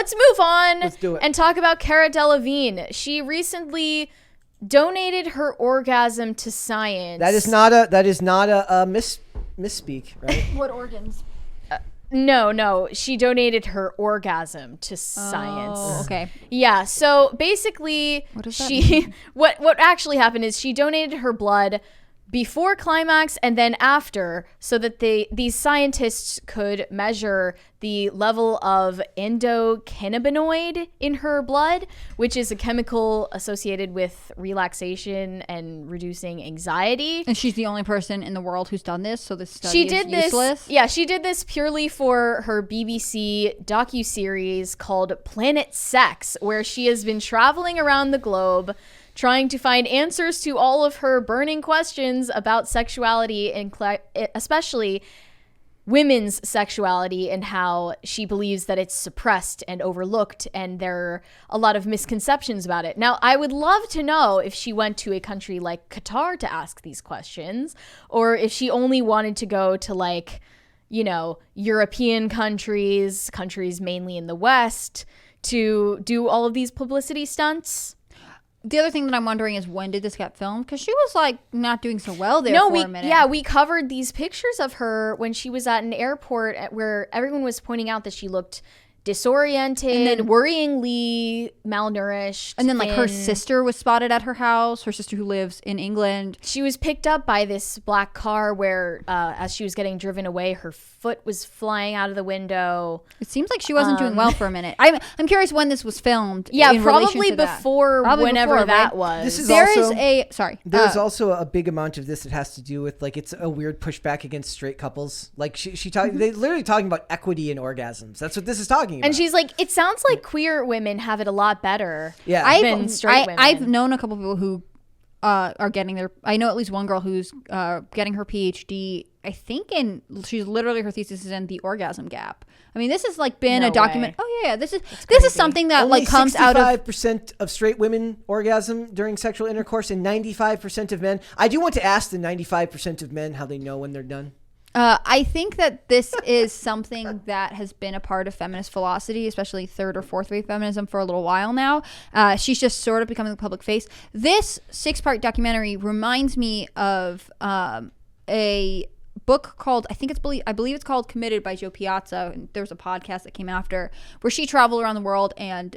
let's move on. Let's do it. And talk about Cara Delevingne. She recently donated her orgasm to science. That is not a misspeak, right? What organs? No. She donated her orgasm to science. Oh, okay. Yeah. So basically, What does that mean? what actually happened is she donated her blood before climax and then after, so that these scientists could measure the level of endocannabinoid in her blood, which is a chemical associated with relaxation and reducing anxiety. And she's the only person in the world who's done this, so this study is useless. Yeah, she did this purely for her BBC docuseries called Planet Sex, where she has been traveling around the globe trying to find answers to all of her burning questions about sexuality, and especially women's sexuality, and how she believes that it's suppressed and overlooked, and there are a lot of misconceptions about it. Now, I would love to know if she went to a country like Qatar to ask these questions, or if she only wanted to go to, like, you know, European countries mainly in the West, to do all of these publicity stunts. The other thing that I'm wondering is, when did this get filmed? Because she was like not doing so well there for a minute. Yeah, we covered these pictures of her when she was at an airport where everyone was pointing out that she looked disoriented, and then worryingly malnourished. And then like her sister was spotted at her house, her sister who lives in England. She was picked up by this black car where as she was getting driven away, her foot was flying out of the window. It seems like she wasn't doing well for a minute. I'm curious when this was filmed. Yeah, in probably relation to that. before whenever before, that right? was. This is There's also a big amount of this that has to do with, like, it's a weird pushback against straight couples. Like they literally talking about equity in orgasms. That's what this is talking about. And she's like, it sounds like queer women have it a lot better than straight women. I've known a couple people who are getting their, I know at least one girl who's getting her PhD, I think she's literally, her thesis is in the orgasm gap. I mean, this has like been a document. Oh yeah, this is something that only like comes out of 65% of straight women orgasm during sexual intercourse, and 95% of men. I do want to ask the 95% of men how they know when they're done. I think that this is something that has been a part of feminist philosophy, especially third or fourth wave feminism, for a little while now. She's just sort of becoming the public face. This 6-part documentary reminds me of a book called, I believe it's called Committed by Jo Piazza. And there was a podcast that came after, where she traveled around the world and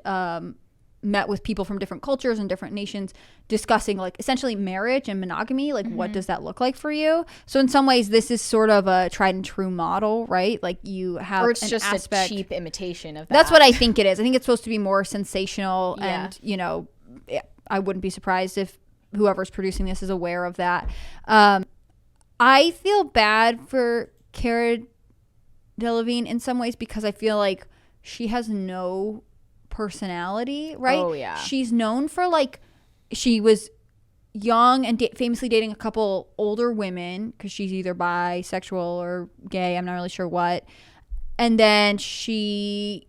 met with people from different cultures and different nations, discussing like essentially marriage and monogamy. Like, what does that look like for you? So in some ways, this is sort of a tried and true model, right? Like, you have, or it's an just aspect, a cheap imitation of that. That's what I think it is. I think it's supposed to be more sensational, Yeah. and I wouldn't be surprised if whoever's producing this is aware of that. I feel bad for Cara Delevingne in some ways, because I feel like she has no personality, right? Oh yeah. She's known for, like, she was young and famously dating a couple older women, because she's either bisexual or gay, I'm not really sure what. And then she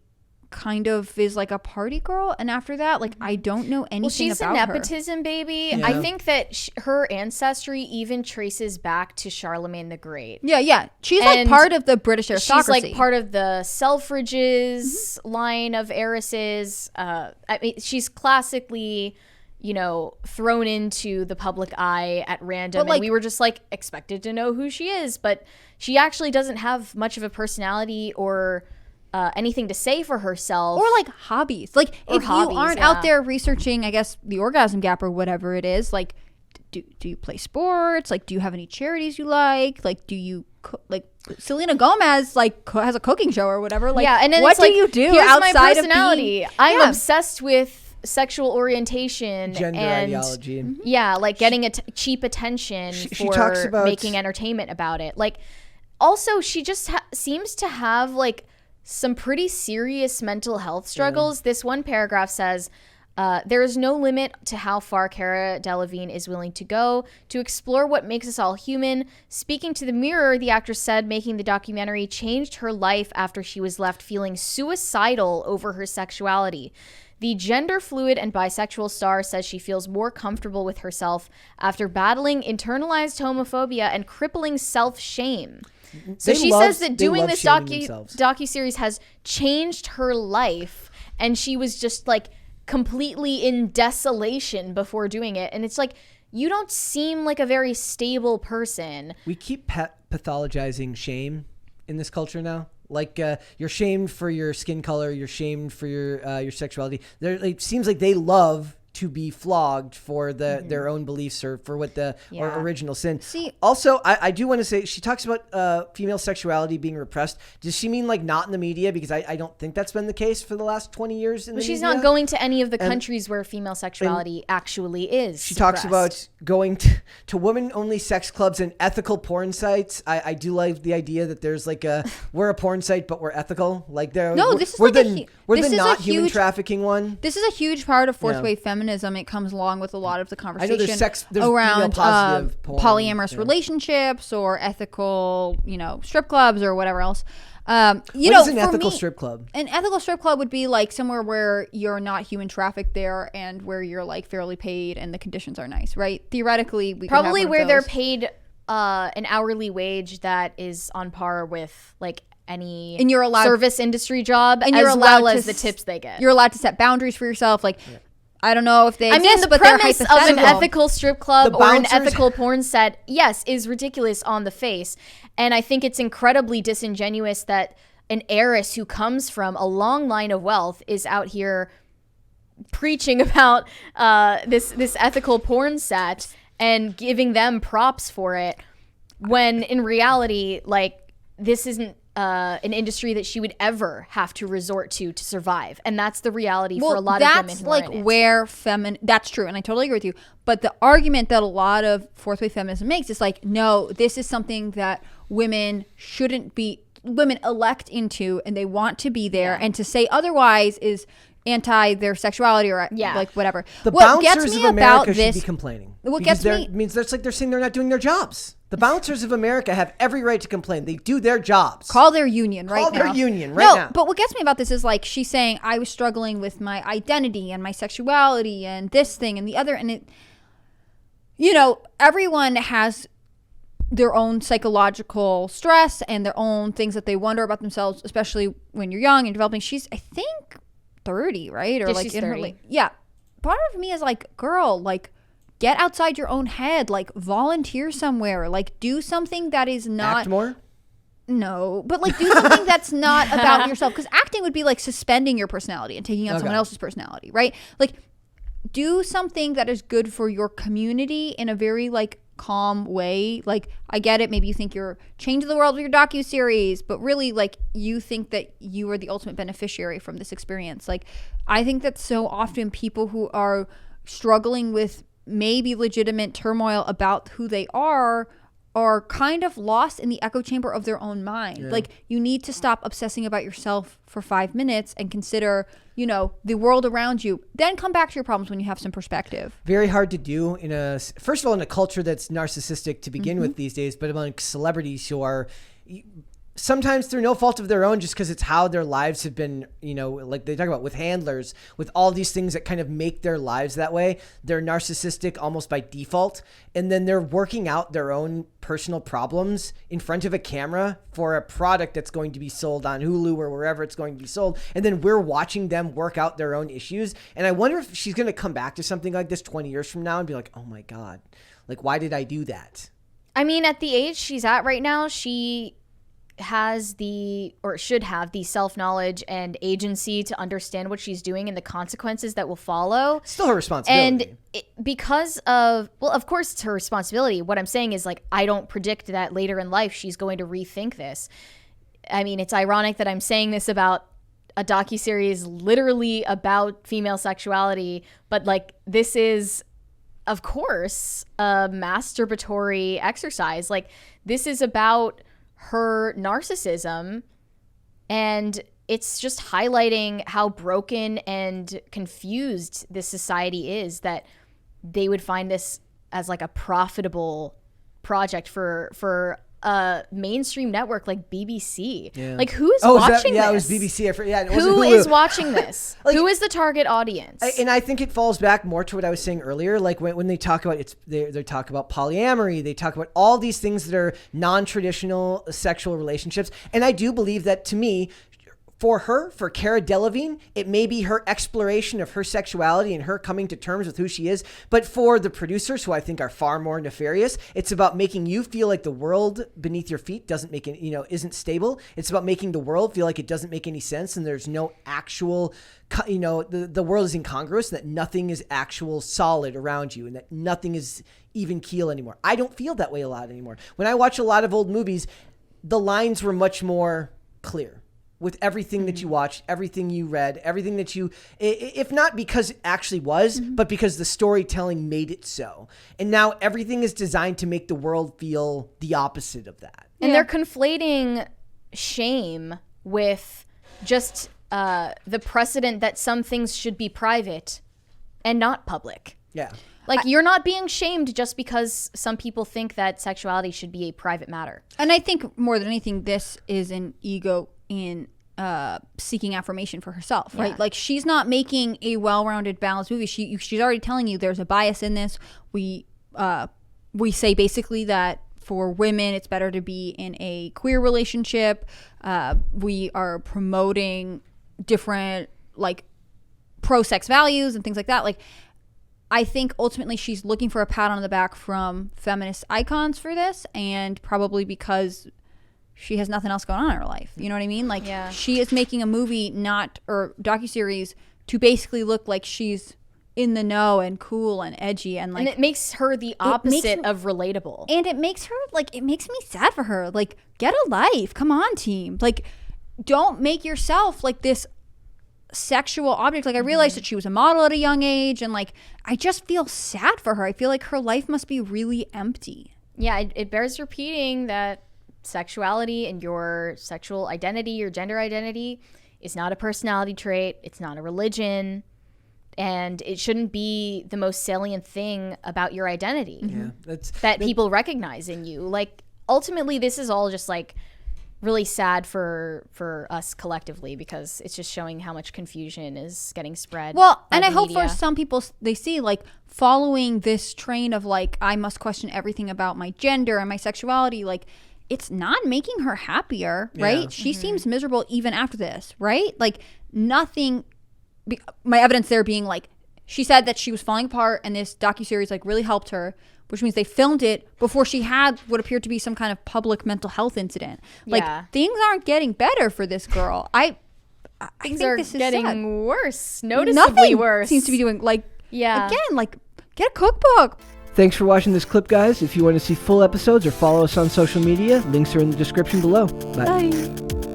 kind of is like a party girl, and after that, like, I don't know anything about her. She's a nepotism baby. Yeah. I think that her ancestry even traces back to Charlemagne the Great. Yeah. She's like part of the British aristocracy. She's like part of the Selfridges line of heiresses. I mean, she's classically, thrown into the public eye at random, But, like, and we were just like expected to know who she is, but she actually doesn't have much of a personality or anything to say for herself, or like hobbies. Like, if you aren't out there researching, I guess, the orgasm gap or whatever it is, like, do you play sports? Like, do you have any charities you like? Like, do you like Selena Gomez like has a cooking show or whatever? Like, yeah, and then what it's like, do you do here's outside my of personality? being? I'm obsessed with sexual orientation, Gender and ideology. yeah, like getting cheap attention she for talks about making entertainment about it. Like, also, she just seems to have like some pretty serious mental health struggles. This one paragraph says, there is no limit to how far Cara Delevingne is willing to go to explore what makes us all human. Speaking to the Mirror, the actress said making the documentary changed her life after she was left feeling suicidal over her sexuality. The gender fluid and bisexual star says she feels more comfortable with herself after battling internalized homophobia and crippling self-shame. So she says that doing this docuseries has changed her life, and she was just like completely in desolation before doing it. And it's like, you don't seem like a very stable person. We keep pathologizing shame in this culture now. Like you're shamed for your skin color, you're shamed for your sexuality. It seems like they love to be flogged for their own beliefs or for what or original sin. See, also, I do want to say, she talks about female sexuality being repressed. Does she mean like not in the media? Because I don't think that's been the case for the last 20 years in the media. She's not going to any of the countries where female sexuality actually is She suppressed. talks about going to women-only sex clubs and ethical porn sites. I do like the idea that there's like we're a porn site, but we're ethical. Like we're the not human trafficking one. This is a huge part of fourth wave feminism. It comes along with a lot of the conversation there's around porn, polyamorous relationships or ethical, strip clubs or whatever else. What is an ethical strip club? An ethical strip club would be like somewhere where you're not human trafficked there and where you're like fairly paid and the conditions are nice, right? Theoretically, we probably could have where one of they're those. paid an hourly wage that is on par with like any And you're allowed- service industry job, and as you're allowed well to as the tips they get. You're allowed to set boundaries for yourself. Like, I don't know if they exist, I mean, the but they're premise of hypothetical. an ethical strip club The or an bouncers- ethical porn set, yes, is ridiculous on the face. And I think it's incredibly disingenuous that an heiress who comes from a long line of wealth is out here preaching about this ethical porn set and giving them props for it, when in reality, like, this isn't an industry that she would ever have to resort to survive. And that's the reality for a lot of women who are in it. Where that's true, and I totally agree with you. But the argument that a lot of fourth wave feminism makes is like, no, this is something that women elect into, and they want to be there, and to say otherwise is anti their sexuality or like whatever. The what bouncers gets me of America about should this be complaining. What gets me means that's like they're saying they're not doing their jobs. The bouncers of America have every right to complain. They do their jobs. Call their union right now. Call their union right now. But what gets me about this is like she's saying I was struggling with my identity and my sexuality and this thing and the other, and it, everyone has their own psychological stress and their own things that they wonder about themselves, especially when you're young and developing. She's, I think, 30, right? Or Yeah, like she's in her 30. late. Yeah. Part of me is like, girl, like, get outside your own head, like volunteer somewhere, like do something that is not Act more? No, but like do something that's not about yourself, because acting would be like suspending your personality and taking on someone else's personality, right? Like do something that is good for your community in a very like calm way. Like, I get it, maybe you think you're changing the world with your docuseries, but really like you think that you are the ultimate beneficiary from this experience. Like, I think that so often people who are struggling with maybe legitimate turmoil about who they are kind of lost in the echo chamber of their own mind. Yeah. Like, you need to stop obsessing about yourself for 5 minutes and consider, the world around you. Then come back to your problems when you have some perspective. Very hard to do first of all, in a culture that's narcissistic to begin with these days, but among celebrities who are sometimes through no fault of their own, just because it's how their lives have been, like they talk about with handlers, with all these things that kind of make their lives that way. They're narcissistic almost by default. And then they're working out their own personal problems in front of a camera for a product that's going to be sold on Hulu or wherever it's going to be sold. And then we're watching them work out their own issues. And I wonder if she's going to come back to something like this 20 years from now and be like, oh my God, like, why did I do that? I mean, at the age she's at right now, she has should have the self-knowledge and agency to understand what she's doing and the consequences that will follow. Still her responsibility. And because of course it's her responsibility. What I'm saying is, like, I don't predict that later in life she's going to rethink this. I mean, it's ironic that I'm saying this about a docuseries literally about female sexuality, but like, this is, of course, a masturbatory exercise. Like, this is about her narcissism, and it's just highlighting how broken and confused this society is, that they would find this as like a profitable project for a mainstream network like BBC. Yeah. Like, who's watching this? Yeah, it was BBC. It wasn't Who Hulu. is watching this? Like, who is the target audience? And I think it falls back more to what I was saying earlier. Like, when they talk about they talk about polyamory, they talk about all these things that are non-traditional sexual relationships. And I do believe that, to me, for her, for Cara Delevingne, it may be her exploration of her sexuality and her coming to terms with who she is. But for the producers, who I think are far more nefarious, it's about making you feel like the world beneath your feet doesn't make it, isn't stable. It's about making the world feel like it doesn't make any sense, and there's no actual, the world is incongruous, that nothing is actual solid around you, and that nothing is even keel anymore. I don't feel that way a lot anymore. When I watch a lot of old movies, the lines were much more clear. With everything that you watched, everything you read, everything that you, if not because it actually was, but because the storytelling made it so. And now everything is designed to make the world feel the opposite of that. And they're conflating shame with just the precedent that some things should be private and not public. Yeah. Like, you're not being shamed just because some people think that sexuality should be a private matter. And I think more than anything, this is an ego in seeking affirmation for herself, right? Yeah. Like, she's not making a well-rounded, balanced movie. She's already telling you there's a bias in this. We say basically that for women, it's better to be in a queer relationship. We are promoting different, like, pro-sex values and things like that. Like, I think ultimately she's looking for a pat on the back from feminist icons for this, and probably because she has nothing else going on in her life. You know what I mean? Like, she is making a movie, or docuseries, to basically look like she's in the know and cool and edgy, and like, and it makes her the opposite of relatable. And it makes her, like, it makes me sad for her. Like, get a life. Come on, team. Like, don't make yourself like this sexual object. Like, I realized that she was a model at a young age, and like, I just feel sad for her. I feel like her life must be really empty. Yeah, it bears repeating that sexuality and your sexual identity, your gender identity, is not a personality trait. It's not a religion. And it shouldn't be the most salient thing about your identity that people recognize in you. Like, ultimately, this is all just like really sad for us collectively, because it's just showing how much confusion is getting spread. Well, by and the I hope media. for some people, they see, like, following this train of like, I must question everything about my gender and my sexuality, like, it's not making her happier, right? She seems miserable even after this, right? Like, nothing, my evidence there being like, she said that she was falling apart, and this docuseries like really helped her, which means they filmed it before she had what appeared to be some kind of public mental health incident. Like, things aren't getting better for this girl. I Things think are this is getting sad. worse, noticeably Nothing worse. seems to be doing, like, Yeah. again, like, get a cookbook. Thanks for watching this clip, guys. If you want to see full episodes or follow us on social media, links are in the description below. Bye. Bye.